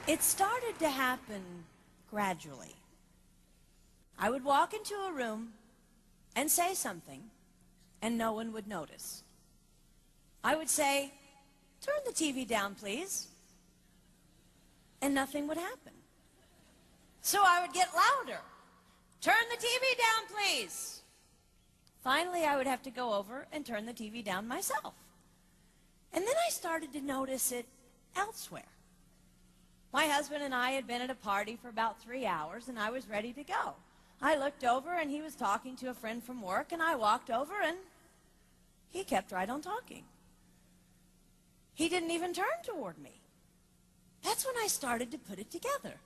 It started to happen gradually. I would walk into a room and say something, and no one would notice. I would say, "Turn the TV down, please," and nothing would happen. So I would get louder. "Turn the TV down, please." Finally, I would have to go over and turn the TV down myself. And then I started to notice it elsewhere. My husband and I had been at a party for about 3 hours, and I was ready to go. I looked over, and he was talking to a friend from work, and I walked over, and he kept right on talking. He didn't even turn toward me. That's when I started to put it together.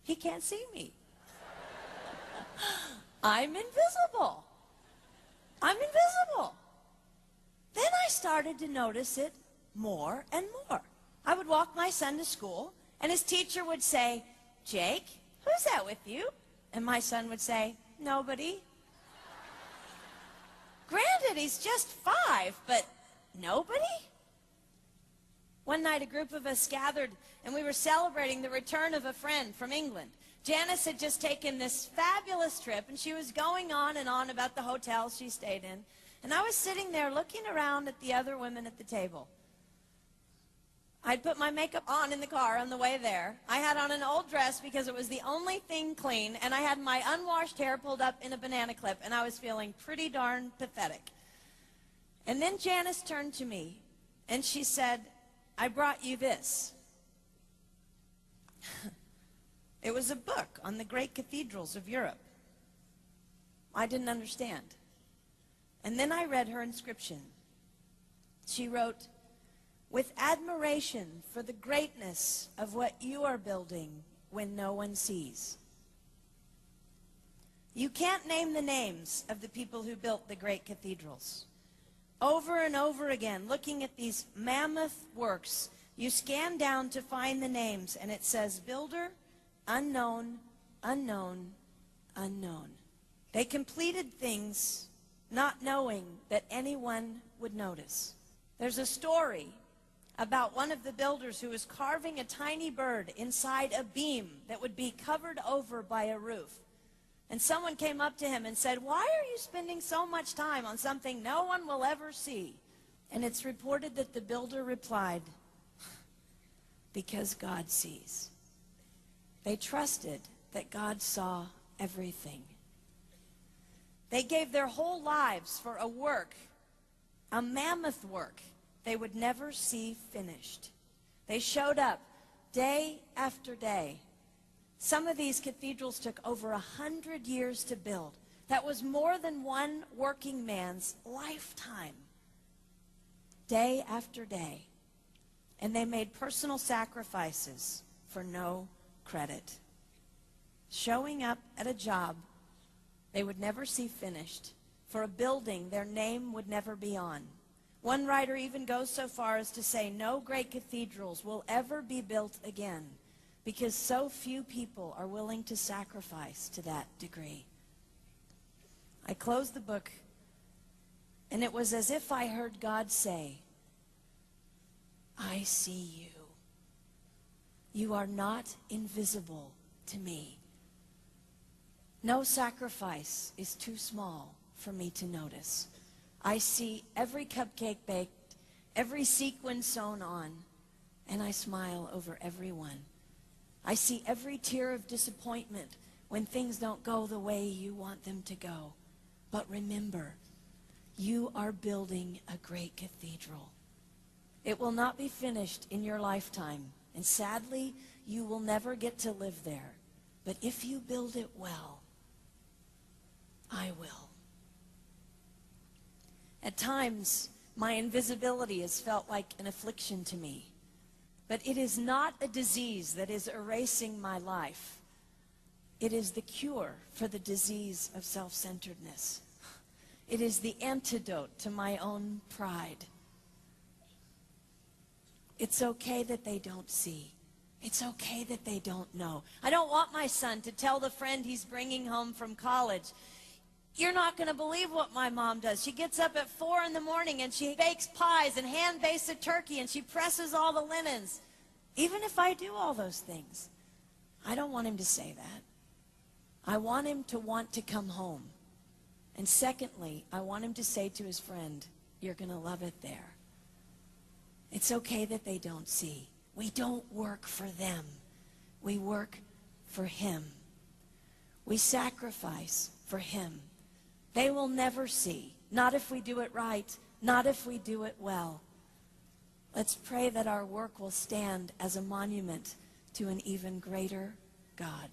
He can't see me. I'm invisible. I'm invisible. Then I started to notice it more and more. I would walk my son to school, and his teacher would say, "Jake, who's that with you?" And my son would say, "Nobody." Granted, he's just 5, but nobody? One night, a group of us gathered, and we were celebrating the return of a friend from England. Janice had just taken this fabulous trip, and she was going on and on about the hotel she stayed in. And I was sitting there looking around at the other women at the table. I'd put my makeup on in the car on the way there. I had on an old dress because it was the only thing clean, and I had my unwashed hair pulled up in a banana clip, and I was feeling pretty darn pathetic. And then Janice turned to me, and she said, "I brought you this." It was a book on the great cathedrals of Europe. I didn't understand. And then I read her inscription. She wrote, "With admiration for the greatness of what you are building when no one sees." You can't name the names of the people who built the great cathedrals. Over and over again, looking at these mammoth works, you scan down to find the names, and it says, "Builder, unknown, unknown, unknown." They completed things not knowing that anyone would notice. There's a story about one of the builders who was carving a tiny bird inside a beam that would be covered over by a roof. And someone came up to him and said, "Why are you spending so much time on something no one will ever see?" And it's reported that the builder replied, "Because God sees." They trusted that God saw everything. They gave their whole lives for a work, a mammoth work, they would never see finished. They showed up day after day. Some of these cathedrals took over 100 years to build. That was more than one working man's lifetime. Day after day. And they made personal sacrifices for no credit. Showing up at a job they would never see finished, for a building their name would never be on. One writer even goes so far as to say no great cathedrals will ever be built again because so few people are willing to sacrifice to that degree. I closed the book, and it was as if I heard God say, "I see you. You are not invisible to me. No sacrifice is too small for me to notice. I see every cupcake baked, every sequin sewn on, and I smile over every one. I see every tear of disappointment when things don't go the way you want them to go. But remember, you are building a great cathedral. It will not be finished in your lifetime, and sadly, you will never get to live there. But if you build it well, I will." At times, my invisibility has felt like an affliction to me. But it is not a disease that is erasing my life. It is the cure for the disease of self-centeredness. It is the antidote to my own pride. It's okay that they don't see. It's okay that they don't know. I don't want my son to tell the friend he's bringing home from college, "You're not going to believe what my mom does. She gets up at 4 in the morning and she bakes pies and hand-bastes a turkey and she presses all the linens." Even if I do all those things, I don't want him to say that. I want him to want to come home. And secondly, I want him to say to his friend, you're going to love it there. It's okay that they don't see. We don't work for them. We work for him. We sacrifice for him. They will never see. Not if we do it right. Not if we do it well. Let's pray that our work will stand as a monument to an even greater God.